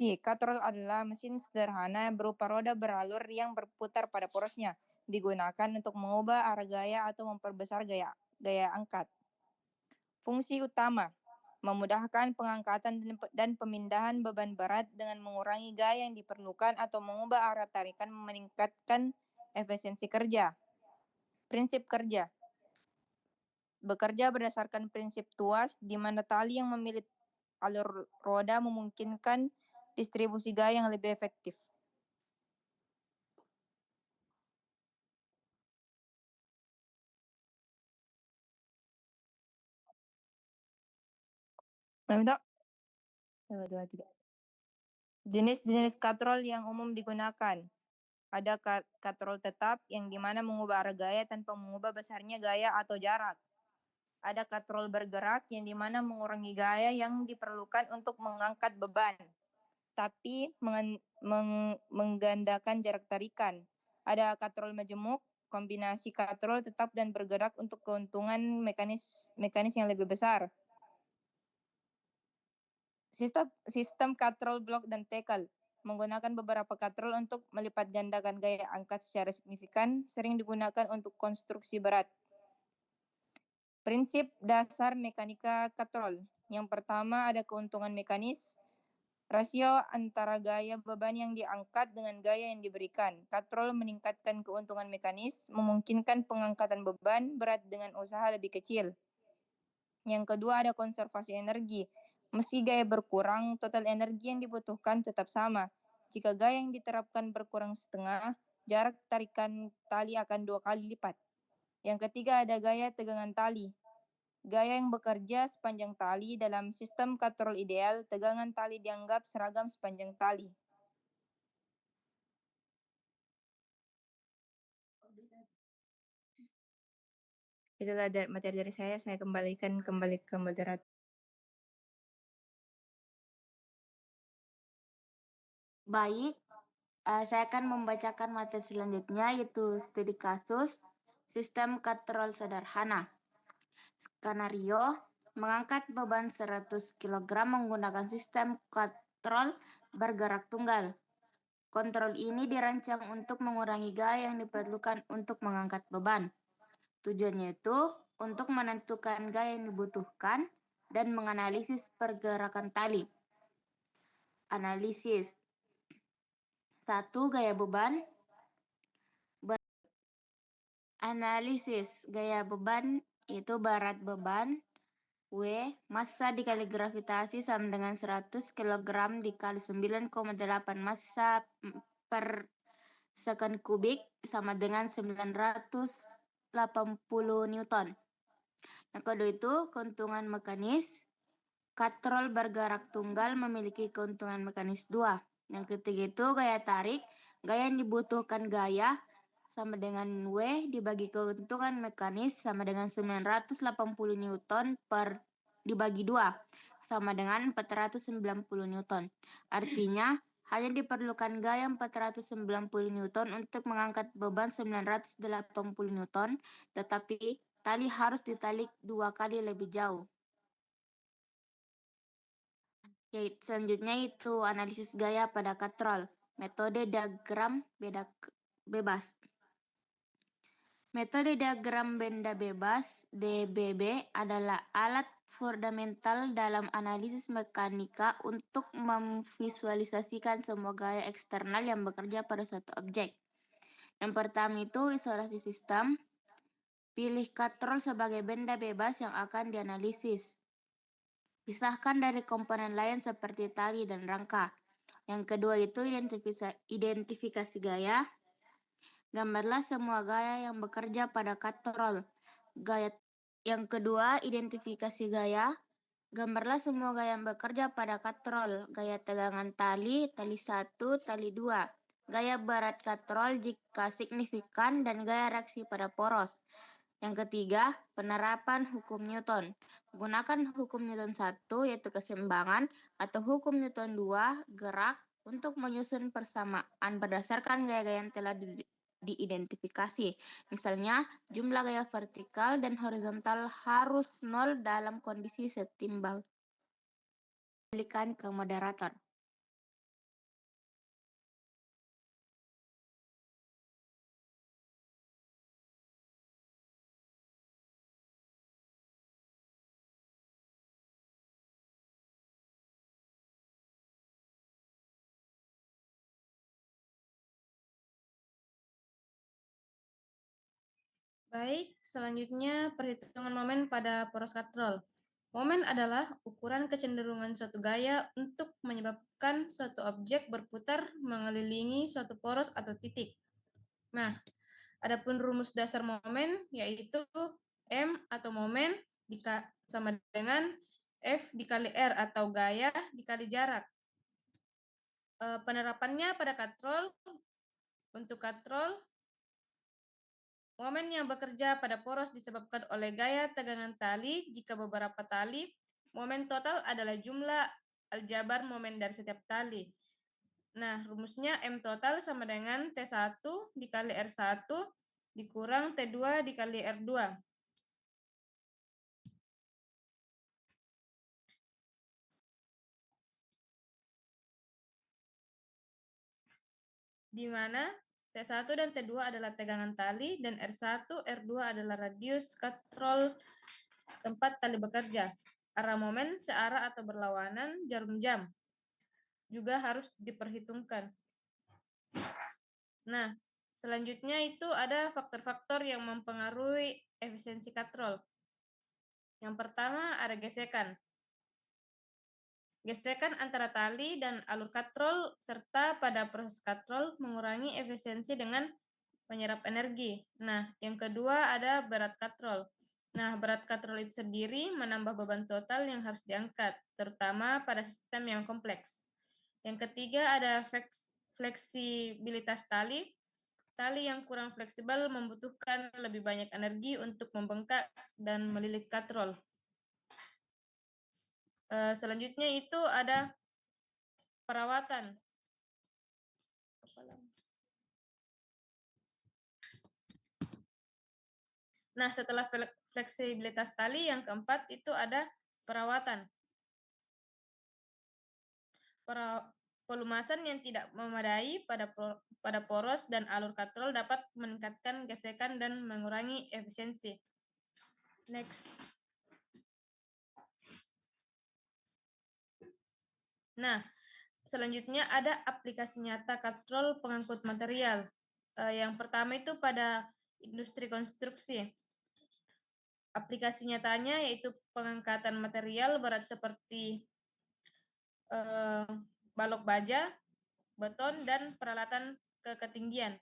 Fungsi katrol adalah mesin sederhana berupa roda beralur yang berputar pada porosnya, digunakan untuk mengubah arah gaya atau memperbesar gaya angkat. Fungsi utama memudahkan pengangkatan dan pemindahan beban berat dengan mengurangi gaya yang diperlukan atau mengubah arah tarikan meningkatkan efisiensi kerja. Prinsip kerja bekerja berdasarkan prinsip tuas di mana tali yang memilih alur roda memungkinkan distribusi gaya yang lebih efektif. Jenis-jenis katrol yang umum digunakan. Ada katrol tetap yang dimana mengubah arah gaya tanpa mengubah besarnya gaya atau jarak. Ada katrol bergerak yang dimana mengurangi gaya yang diperlukan untuk mengangkat beban, tapi menggandakan jarak tarikan. Ada katrol majemuk, kombinasi katrol tetap dan bergerak untuk keuntungan mekanis yang lebih besar. Sistem katrol blok dan tackle menggunakan beberapa katrol untuk melipat gandakan gaya angkat secara signifikan, sering digunakan untuk konstruksi berat. Prinsip dasar mekanika katrol. Yang pertama ada keuntungan mekanis, rasio antara gaya beban yang diangkat dengan gaya yang diberikan. Katrol meningkatkan keuntungan mekanis, memungkinkan pengangkatan beban berat dengan usaha lebih kecil. Yang kedua ada konservasi energi. Meski gaya berkurang, total energi yang dibutuhkan tetap sama. Jika gaya yang diterapkan berkurang setengah, jarak tarikan tali akan 2 kali lipat. Yang ketiga ada gaya tegangan tali. Gaya yang bekerja sepanjang tali dalam sistem katrol ideal, tegangan tali dianggap seragam sepanjang tali. Itulah materi dari saya kembalikan kembali ke moderator. Baik, saya akan membacakan materi selanjutnya yaitu studi kasus sistem katrol sederhana. Skenario, mengangkat beban 100 kg menggunakan sistem katrol bergerak tunggal. Kontrol ini dirancang untuk mengurangi gaya yang diperlukan untuk mengangkat beban. Tujuannya itu untuk menentukan gaya yang dibutuhkan dan menganalisis pergerakan tali. Analisis. 1. Gaya beban. Analisis gaya beban itu berat beban W massa dikali gravitasi sama dengan 100 kg dikali 9,8 massa per second kubik sama dengan 980 Newton. Yang kedua itu keuntungan mekanis. Katrol bergerak tunggal memiliki keuntungan mekanis 2. Yang ketiga itu gaya tarik. Gaya yang dibutuhkan gaya sama dengan W dibagi keuntungan mekanis sama dengan 980 Newton per dibagi 2 sama dengan 490 Newton. Artinya hanya diperlukan gaya 490 Newton untuk mengangkat beban 980 Newton, tetapi tali harus ditarik 2 kali lebih jauh. Selanjutnya itu analisis gaya pada katrol. Metode diagram bebas. Metode diagram benda bebas (DBB) adalah alat fundamental dalam analisis mekanika untuk memvisualisasikan semua gaya eksternal yang bekerja pada suatu objek. Yang pertama itu isolasi sistem. Pilih katrol sebagai benda bebas yang akan dianalisis. Pisahkan dari komponen lain seperti tali dan rangka. Yang kedua itu identifikasi gaya. Gambarlah semua gaya yang bekerja pada katrol. Yang kedua, identifikasi gaya. Gambarlah semua gaya yang bekerja pada katrol. Gaya tegangan tali, tali 1, tali 2. Gaya berat katrol jika signifikan dan gaya reaksi pada poros. Yang ketiga, penerapan hukum Newton. Gunakan hukum Newton 1 yaitu keseimbangan atau hukum Newton 2 gerak untuk menyusun persamaan berdasarkan gaya-gaya yang telah diidentifikasi. Misalnya, jumlah gaya vertikal dan horizontal harus 0 dalam kondisi setimbal. Kembalikan ke moderator. Baik, selanjutnya perhitungan momen pada poros katrol. Momen adalah ukuran kecenderungan suatu gaya untuk menyebabkan suatu objek berputar mengelilingi suatu poros atau titik. Nah, adapun rumus dasar momen yaitu M atau momen sama dengan F dikali R atau gaya dikali jarak. Penerapannya pada katrol, untuk katrol, momen yang bekerja pada poros disebabkan oleh gaya tegangan tali. Jika beberapa tali, momen total adalah jumlah aljabar momen dari setiap tali. Nah, rumusnya M total sama dengan T1 dikali R1 dikurang T2 dikali R2. Di mana T1 dan T2 adalah tegangan tali dan R1, R2 adalah radius katrol tempat tali bekerja. Arah momen searah atau berlawanan jarum jam juga harus diperhitungkan. Nah, selanjutnya itu ada faktor-faktor yang mempengaruhi efisiensi katrol. Yang pertama ada gesekan. Gesekan antara tali dan alur katrol serta pada proses katrol mengurangi efisiensi dengan menyerap energi. Nah, yang kedua ada berat katrol. Nah, berat katrol itu sendiri menambah beban total yang harus diangkat, terutama pada sistem yang kompleks. Yang ketiga ada fleksibilitas tali. Tali yang kurang fleksibel membutuhkan lebih banyak energi untuk membengkak dan melilit katrol. Selanjutnya itu ada perawatan. Nah, setelah fleksibilitas tali, yang keempat itu ada perawatan. Pelumasan yang tidak memadai pada poros dan alur katrol dapat meningkatkan gesekan dan mengurangi efisiensi. Next. Nah, selanjutnya ada aplikasi nyata katrol pengangkut material. Yang pertama itu pada industri konstruksi. Aplikasi nyatanya yaitu pengangkatan material berat seperti balok baja, beton, dan peralatan ketinggian.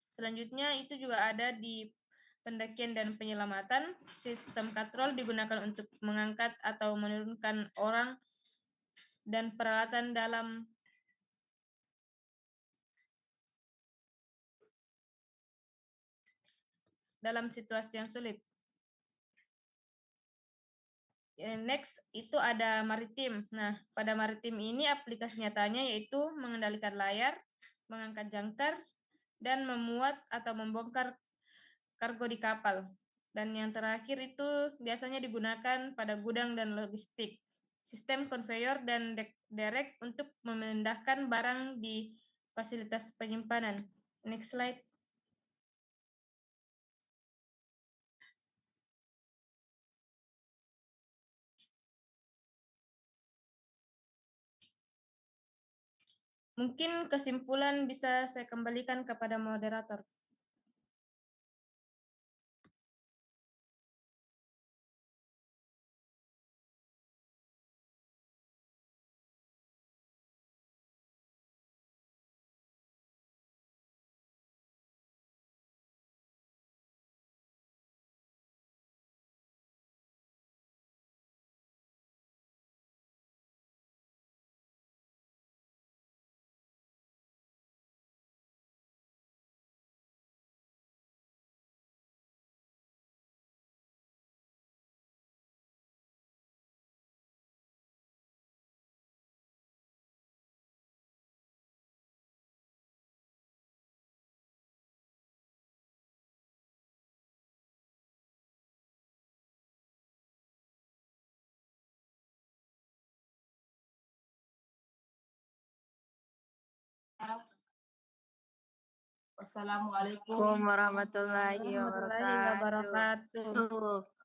Selanjutnya itu juga ada di pendakian dan penyelamatan. Sistem katrol digunakan untuk mengangkat atau menurunkan orang dan peralatan dalam situasi yang sulit. Next, itu ada maritim. Nah, pada maritim ini aplikasi nyatanya yaitu mengendalikan layar, mengangkat jangkar, dan memuat atau membongkar kargo di kapal. Dan yang terakhir itu biasanya digunakan pada gudang dan logistik. Sistem konveyor dan derek untuk memindahkan barang di fasilitas penyimpanan. Next slide. Mungkin kesimpulan bisa saya kembalikan kepada moderator. Wassalamualaikum warahmatullahi wabarakatuh. Warahmatullahi wabarakatuh.